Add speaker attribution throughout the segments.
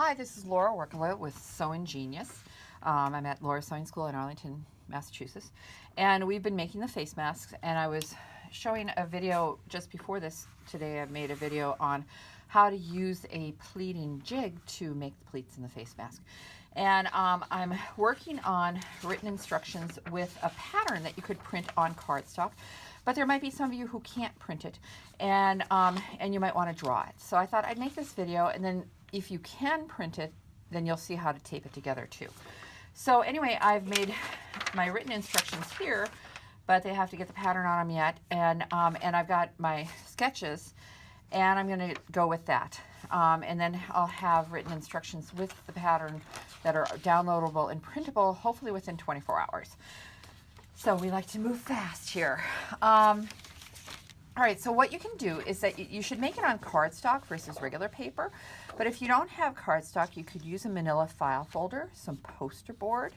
Speaker 1: Hi, this is Laura Workala with Sewing Genius. I'm at Laura Sewing School in Arlington, Massachusetts, and we've been making the face masks. And I was showing a video just before this today. I made a video on how to use a pleating jig to make the pleats in the face mask. And I'm working on written instructions with a pattern that you could print on cardstock, but there might be some of you who can't print it, and you might want to draw it. So I thought I'd make this video, and then if you can print it, then you'll see how to tape it together too. So anyway, I've made my written instructions here, but they have to get the pattern on them yet, and I've got my sketches, and I'm going to go with that. And then I'll have written instructions with the pattern that are downloadable and printable, hopefully within 24 hours. So we like to move fast here. All right, so what you can do is that you should make it on cardstock versus regular paper. But if you don't have cardstock, you could use a manila file folder, some poster board,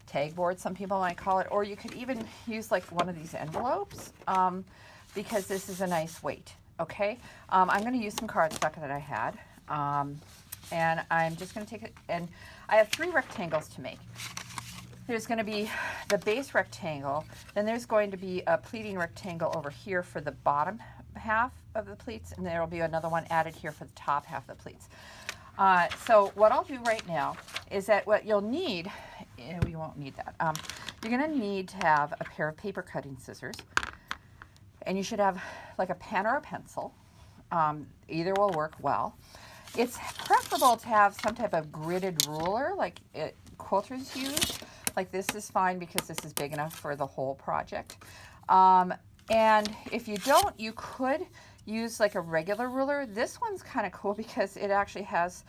Speaker 1: tag board, some people might call it, or you could even use like one of these envelopes because this is a nice weight, okay? I'm gonna use some cardstock that I had, and I'm just gonna take it, and I have 3 rectangles to make. There's going to be the base rectangle, then there's going to be a pleating rectangle over here for the bottom half of the pleats, and there will be another one added here for the top half of the pleats. So what I'll do right now is that what you'll need, we won't need that, you're going to need to have a pair of paper cutting scissors, and you should have like a pen or a pencil. Either will work well. It's preferable to have some type of gridded ruler like quilters use. Like this is fine because this is big enough for the whole project. And if you don't, you could use like a regular ruler. This one's kind of cool because it actually has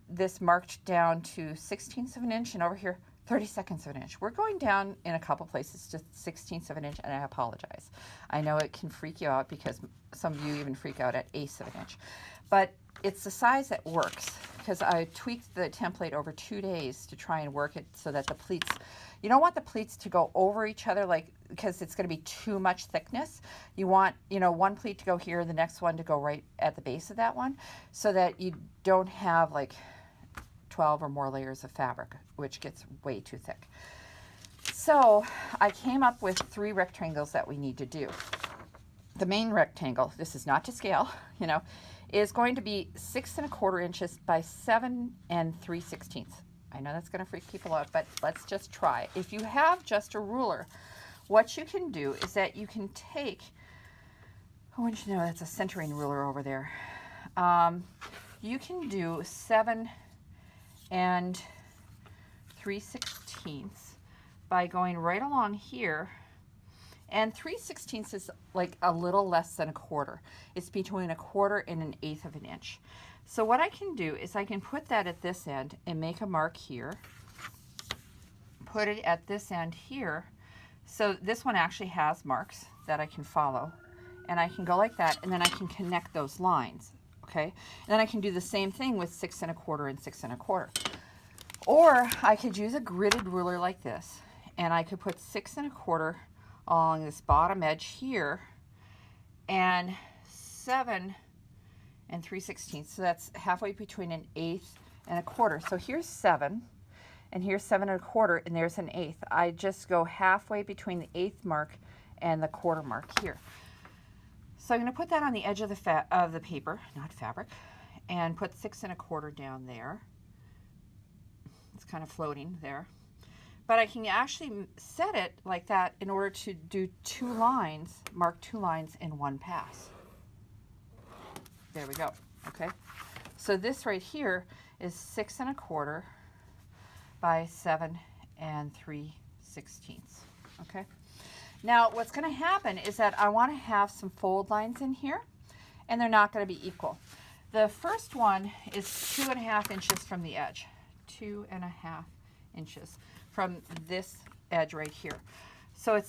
Speaker 1: this marked down to 1/16 of an inch, and over here 32nds of an inch. We're going down in a couple places to 1/16 of an inch, and I apologize. I know it can freak you out because some of you even freak out at 1/8 of an inch. But it's the size that works because I tweaked the template over 2 days to try and work it so that the pleats, you don't want the pleats to go over each other like because it's going to be too much thickness. You want, one pleat to go here, the next one to go right at the base of that one, so that you don't have like 12 or more layers of fabric, which gets way too thick. So I came up with 3 rectangles that we need to do. The main rectangle, this is not to scale, is going to be 6 1/4 inches by 7 3/16. I know that's going to freak people out, but let's just try. If you have just a ruler, what you can do is that you can take, I want you to know that's a centering ruler over there. You can do 7 3/16 by going right along here. And 3/16 is like a little less than 1/4. It's between 1/4 and 1/8 of an inch. So what I can do is I can put that at this end and make a mark here. Put it at this end here. So this one actually has marks that I can follow. And I can go like that, and then I can connect those lines, okay? And then I can do the same thing with 6 1/4 and 6 1/4. Or I could use a gridded ruler like this, and I could put 6 1/4 along this bottom edge here, and 7 3/16. So that's halfway between 1/8 and 1/4. So here's 7, and here's 7 1/4, and there's 1/8. I just go halfway between the 1/8 mark and the 1/4 mark here. So I'm going to put that on the edge of the paper, not fabric, and put 6 1/4 down there. It's kind of floating there. But I can actually set it like that in order to do 2 lines, mark 2 lines in one pass. There we go, okay? So this right here is 6 1/4 by 7 3/16, okay? Now what's gonna happen is that I wanna have some fold lines in here, and they're not gonna be equal. The first one is 2.5 inches from the edge, 2.5 inches from this edge right here. So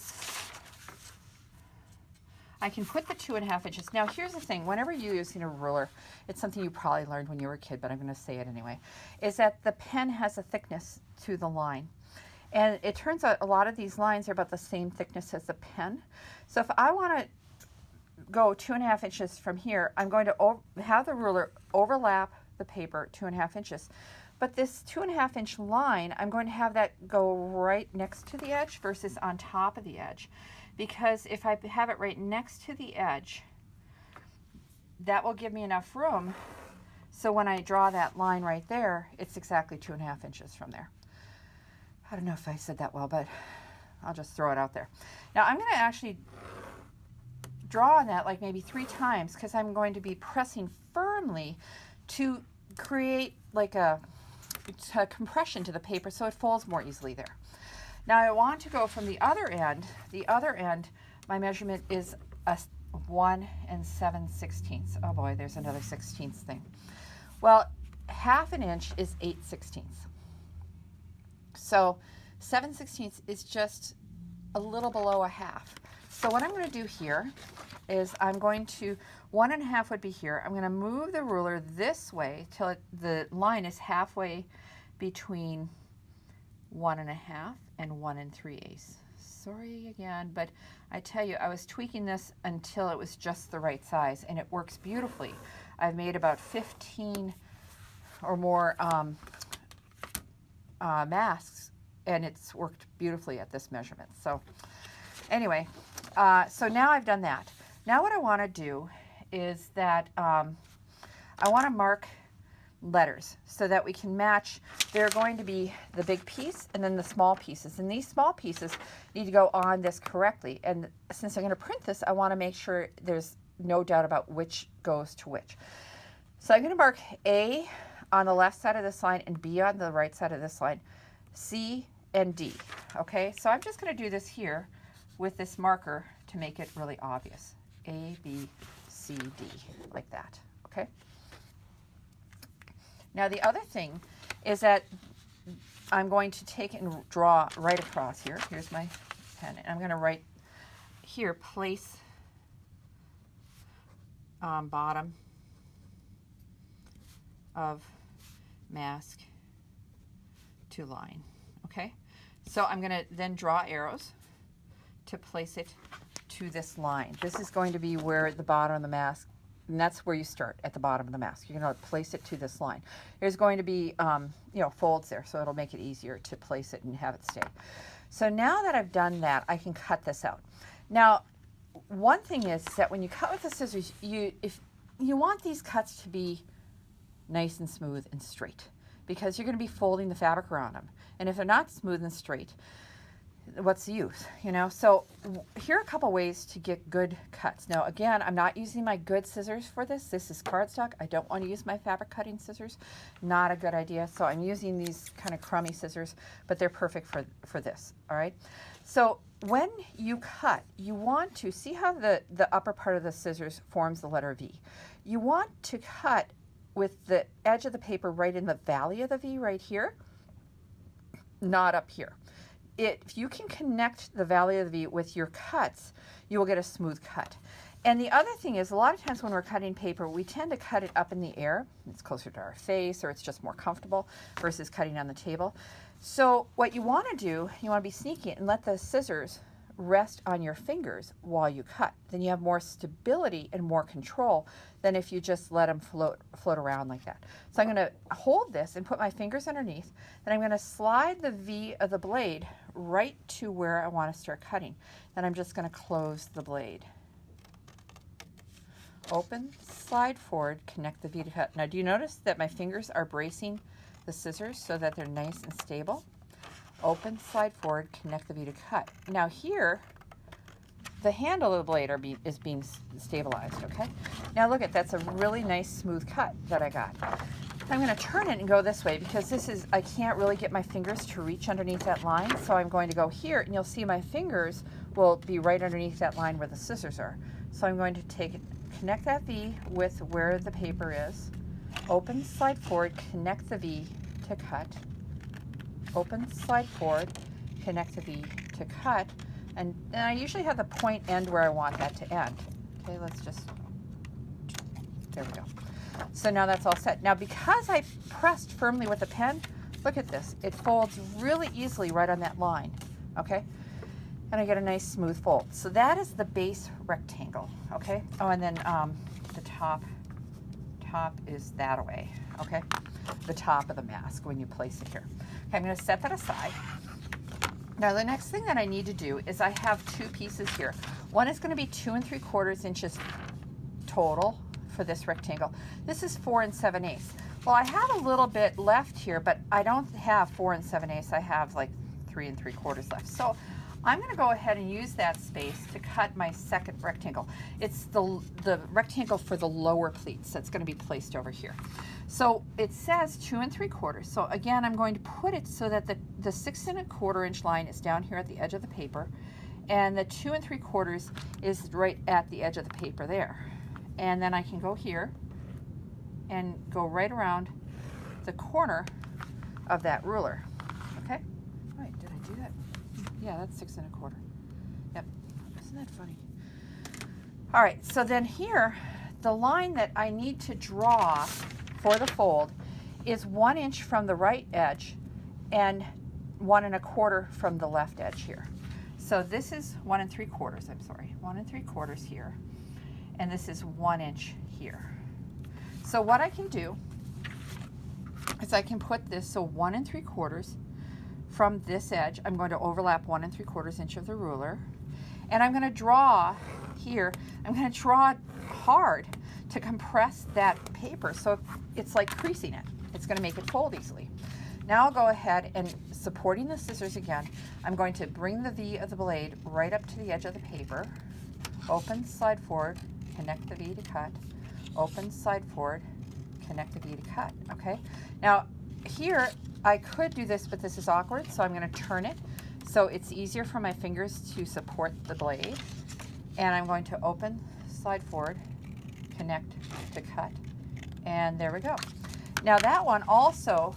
Speaker 1: I can put the 2.5 inches. Now here's the thing, whenever you're using a ruler, it's something you probably learned when you were a kid, but I'm gonna say it anyway, is that the pen has a thickness to the line. And it turns out a lot of these lines are about the same thickness as the pen. So if I want to go 2.5 inches from here, I'm going to have the ruler overlap the paper 2.5 inches. But this 2.5 inch line, I'm going to have that go right next to the edge versus on top of the edge. Because if I have it right next to the edge, that will give me enough room. So when I draw that line right there, it's exactly 2.5 inches from there. I don't know if I said that well, but I'll just throw it out there. Now I'm going to actually draw on that like maybe 3 times because I'm going to be pressing firmly to create like a compression to the paper so it folds more easily there. Now I want to go from the other end. The other end, my measurement is a 1 7/16. Oh boy, there's another 16th thing. Well, 1/2 inch is 8/16. So 7/16 is just a little below a half. So what I'm going to do here is I'm going to, 1 1/2 would be here. I'm going to move the ruler this way till the line is halfway between 1 1/2 and 1 3/8. Sorry again, but I tell you, I was tweaking this until it was just the right size, and it works beautifully. I've made about 15 or more masks, and it's worked beautifully at this measurement. So anyway, so now I've done that. Now what I want to do is that I want to mark letters so that we can match. They're going to be the big piece and then the small pieces, and these small pieces need to go on this correctly. And since I'm going to print this, I want to make sure there's no doubt about which goes to which. So I'm going to mark A on the left side of this line and B on the right side of this line, C and D. Okay, so I'm just going to do this here with this marker to make it really obvious. A, B, C, D, like that. Okay. Now the other thing is that I'm going to take and draw right across here. Here's my pen, and I'm going to write here, place bottom of mask to line. Okay, so I'm going to then draw arrows to place it to this line. This is going to be where the bottom of the mask, and that's where you start, at the bottom of the mask. You're going to place it to this line. There's going to be folds there, so it'll make it easier to place it and have it stay. So now that I've done that, I can cut this out. Now, one thing is that when you cut with the scissors, if you want these cuts to be nice and smooth and straight, because you're going to be folding the fabric around them. And if they're not smooth and straight, what's the use, So here are a couple ways to get good cuts. Now again, I'm not using my good scissors for this. This is cardstock. I don't want to use my fabric cutting scissors. Not a good idea. So I'm using these kind of crummy scissors, but they're perfect for this. All right. So when you cut, you want to see how the upper part of the scissors forms the letter V. You want to cut with the edge of the paper right in the valley of the V right here, not up here. If you can connect the valley of the V with your cuts, you will get a smooth cut. And the other thing is, a lot of times when we're cutting paper, we tend to cut it up in the air. It's closer to our face, or it's just more comfortable versus cutting on the table. So what you want to do, you want to be sneaky and let the scissors rest on your fingers while you cut. Then you have more stability and more control than if you just let them float around like that. So I'm going to hold this and put my fingers underneath. Then I'm going to slide the V of the blade right to where I want to start cutting. Then I'm just going to close the blade. Open, slide forward, connect the V to cut. Now do you notice that my fingers are bracing the scissors so that they're nice and stable? Open, slide forward, connect the V to cut. Now here, the handle of the blade is being stabilized, okay? Now look that's a really nice smooth cut that I got. I'm going to turn it and go this way because I can't really get my fingers to reach underneath that line, so I'm going to go here, and you'll see my fingers will be right underneath that line where the scissors are. So I'm going to connect that V with where the paper is, open, slide forward, connect the V to cut, open, slide forward, connect the V to cut, and I usually have the point end where I want that to end. Okay, there we go. So now that's all set. Now because I pressed firmly with the pen, look at this. It folds really easily right on that line, okay? And I get a nice smooth fold. So that is the base rectangle, okay? Oh, and then the top top is that away, okay? The top of the mask when you place it here. Okay, I'm gonna set that aside. Now the next thing that I need to do is I have two pieces here. One is gonna be 2 3/4 inches total for this rectangle. This is 4 7/8. Well, I have a little bit left here, but I don't have 4 7/8. I have like 3 3/4 left. So I'm going to go ahead and use that space to cut my second rectangle. It's the rectangle for the lower pleats that's going to be placed over here. So it says 2 3/4. So again, I'm going to put it so that the 6 1/4 inch line is down here at the edge of the paper, and the 2 3/4 is right at the edge of the paper there. And then I can go here and go right around the corner of that ruler. Okay? Wait, did I do that? Yeah, that's 6 1/4. Yep. Isn't that funny? All right, so then here, the line that I need to draw for the fold is 1 inch from the right edge and 1 1/4 from the left edge here. So this is 1 3/4, I'm sorry, 1 3/4 here, and this is 1 inch here. So what I can do is I can put this, so 1 3/4 from this edge, I'm going to overlap 1 3/4 inch of the ruler, and I'm going to draw here, I'm going to draw hard to compress that paper so it's like creasing it. It's going to make it fold easily. Now I'll go ahead and, supporting the scissors again, I'm going to bring the V of the blade right up to the edge of the paper, open, slide forward, connect the V to cut, open, slide forward, connect the V to cut, okay? Now here, I could do this, but this is awkward, so I'm going to turn it so it's easier for my fingers to support the blade. And I'm going to open, slide forward, connect to cut, and there we go. Now that one also,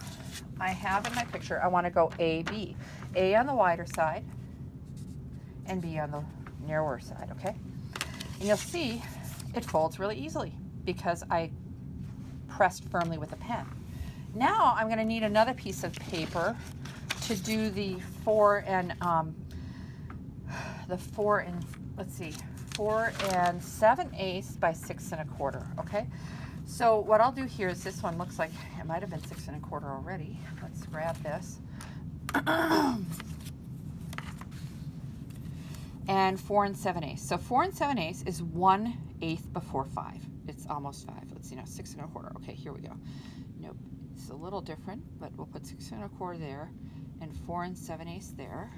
Speaker 1: I have in my picture, I want to go A, B. A on the wider side, and B on the narrower side, okay? And you'll see it folds really easily because I pressed firmly with a pen. Now I'm going to need another piece of paper to do the 4 7/8 by 6 1/4. Okay, so what I'll do here is, this one looks like it might have been 6 1/4 already. Let's grab this. And 4 7/8. So 4 7/8 is 1/8 before 5. It's almost 5. Let's see now, 6 1/4. Okay, here we go. Nope, it's a little different, but we'll put 6 1/4 there and 4 7/8 there.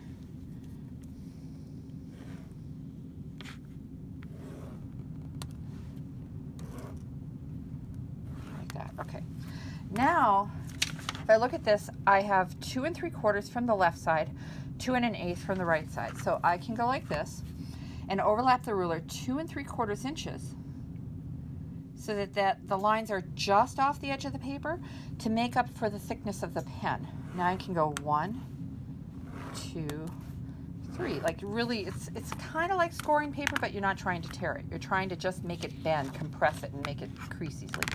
Speaker 1: Like that. Okay. Now, if I look at this, I have 2 3/4 from the left side, 2 1/8 from the right side. So I can go like this and overlap the ruler 2 3/4 inches so that the lines are just off the edge of the paper to make up for the thickness of the pen. Now I can go 1, 2, 3. Like really, it's kind of like scoring paper, but you're not trying to tear it. You're trying to just make it bend, compress it, and make it crease easily.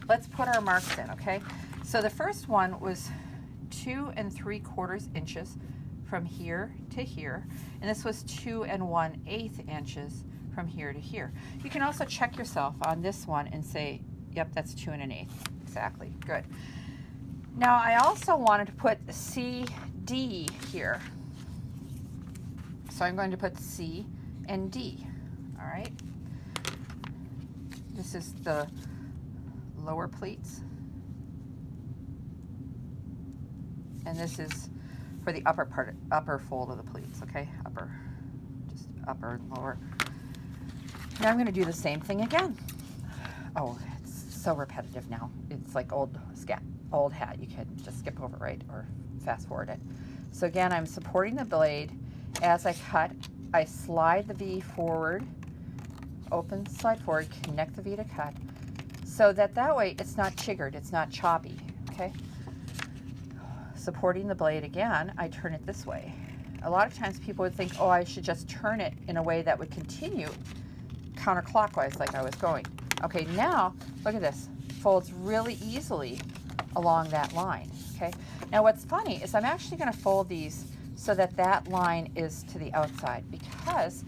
Speaker 1: Let's put our marks in, okay? So the first one was 2 3/4 inches from here to here, and this was 2 1/8 inches from here to here. You can also check yourself on this one and say, yep, that's 2 1/8. Exactly, good. Now I also wanted to put CD here. So I'm going to put C and D, all right? This is the lower pleats. And this is for the upper part, upper fold of the pleats, okay? Upper, just upper and lower. Now I'm going to do the same thing again. Oh, it's so repetitive now. It's like old hat. You can just skip over, right, or fast forward it. So again, I'm supporting the blade. As I cut, I slide the V forward, open, slide forward, connect the V to cut, so that way it's not chiggered, it's not choppy, okay? Supporting the blade again, I turn it this way. A lot of times people would think, oh, I should just turn it in a way that would continue counterclockwise like I was going. Okay, now look at this. Folds really easily along that line, okay? Now what's funny is I'm actually going to fold these so that line is to the outside because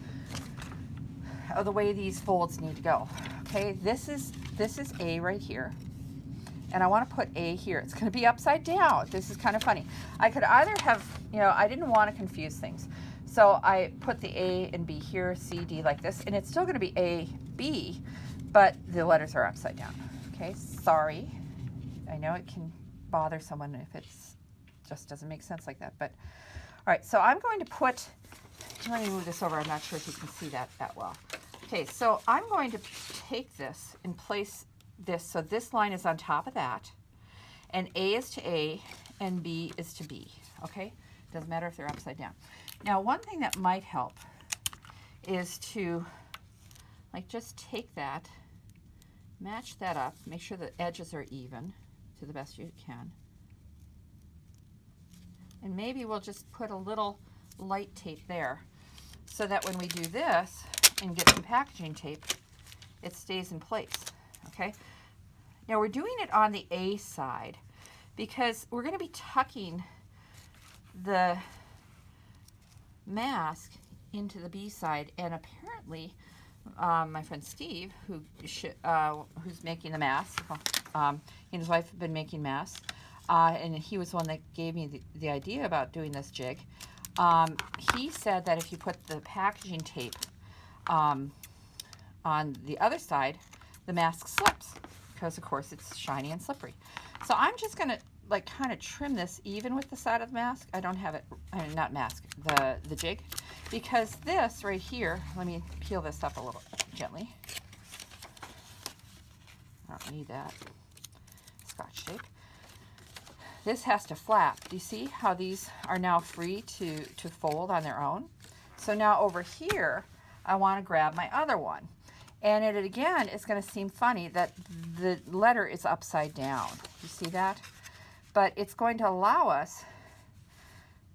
Speaker 1: of the way these folds need to go. Okay, this is this is A right here. And I want to put A here. It's going to be upside down. This is kind of funny. I could either have, you know, I didn't want to confuse things. So I put the A and B here, C, D like this, and it's still going to be A, B, but the letters are upside down. Okay, sorry. I know it can bother someone if it's just doesn't make sense like that. But all right, so I'm going to put, let me move this over. I'm not sure if you can see that well. Okay, so I'm going to take this and place this, so this line is on top of that, and A is to A and B is to B, okay? Doesn't matter if they're upside down. Now, one thing that might help is to, like, just take that, match that up, make sure the edges are even to the best you can. And maybe we'll just put a little light tape there so that when we do this and get some packaging tape, it stays in place, okay? Now we're doing it on the A side because we're gonna be tucking the mask into the B side, and apparently my friend Steve, who's making the mask, he and his wife have been making masks, and he was the one that gave me the idea about doing this jig. He said that if you put the packaging tape on the other side, the mask slips because, of course, it's shiny and slippery. So I'm just gonna like kind of trim this even with the side of the mask. I don't have it, not mask, the jig, because this right here, let me peel this up a little gently. I don't need that Scotch tape. This has to flap. Do you see how these are now free to fold on their own? So now over here, I want to grab my other one. And it again is going to seem funny that the letter is upside down. You see that? But it's going to allow us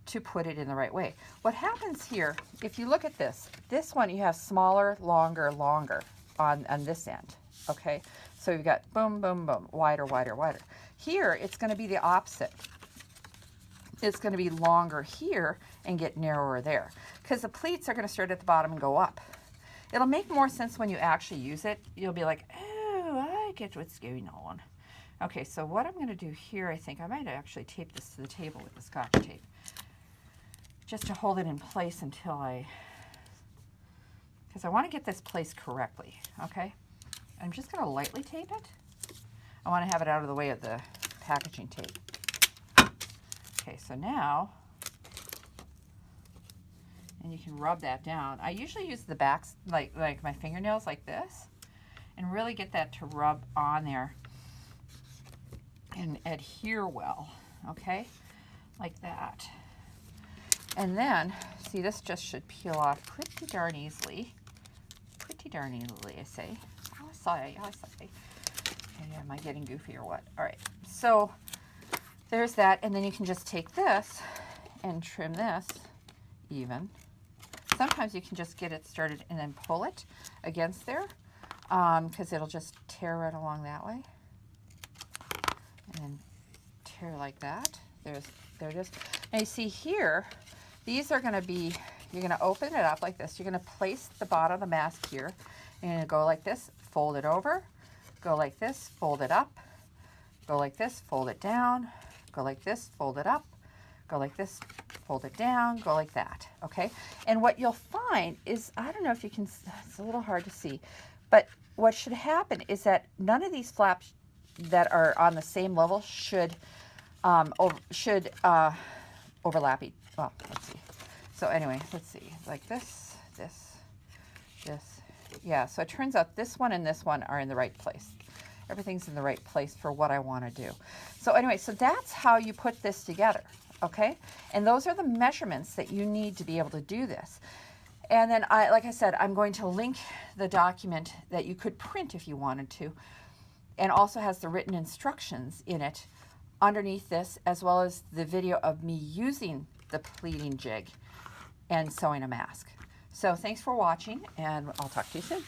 Speaker 1: to put it in the right way. What happens here, if you look at this one you have smaller, longer, longer on this end, okay? So you've got boom, boom, boom, wider, wider, wider. Here, it's going to be the opposite. It's going to be longer here and get narrower there, because the pleats are going to start at the bottom and go up. It'll make more sense when you actually use it. You'll be like, oh, I get what's going on. Okay, so what I'm going to do here, I think I might actually tape this to the table with the Scotch tape, just to hold it in place until because I want to get this placed correctly, okay? I'm just going to lightly tape it. I want to have it out of the way of the packaging tape. Okay, so now, and you can rub that down. I usually use the backs, like my fingernails like this, and really get that to rub on there and adhere well, okay? Like that. And then, see, this just should peel off pretty darn easily. Pretty darn easily, I say. I say. Am I getting goofy or what? All right, so there's that, and then you can just take this and trim this even. Sometimes you can just get it started and then pull it against there, because it'll just tear right along that way. And then tear like that. There it is. Now you see here, these are going to be, you're going to open it up like this. You're going to place the bottom of the mask here. You're going to go like this, fold it over, go like this, fold it up, go like this, fold it down, go like this, fold it up, go like this, fold it down, go like that, okay? And what you'll find is, I don't know if you can, it's a little hard to see, but what should happen is that none of these flaps that are on the same level should overlap. Well, let's see. So anyway, let's see, like this, this. Yeah, so it turns out this one and this one are in the right place. Everything's in the right place for what I want to do. So anyway, so that's how you put this together, okay? And those are the measurements that you need to be able to do this. And then, like I said, I'm going to link the document that you could print if you wanted to, and also has the written instructions in it underneath this, as well as the video of me using the pleating jig and sewing a mask. So thanks for watching, and I'll talk to you soon.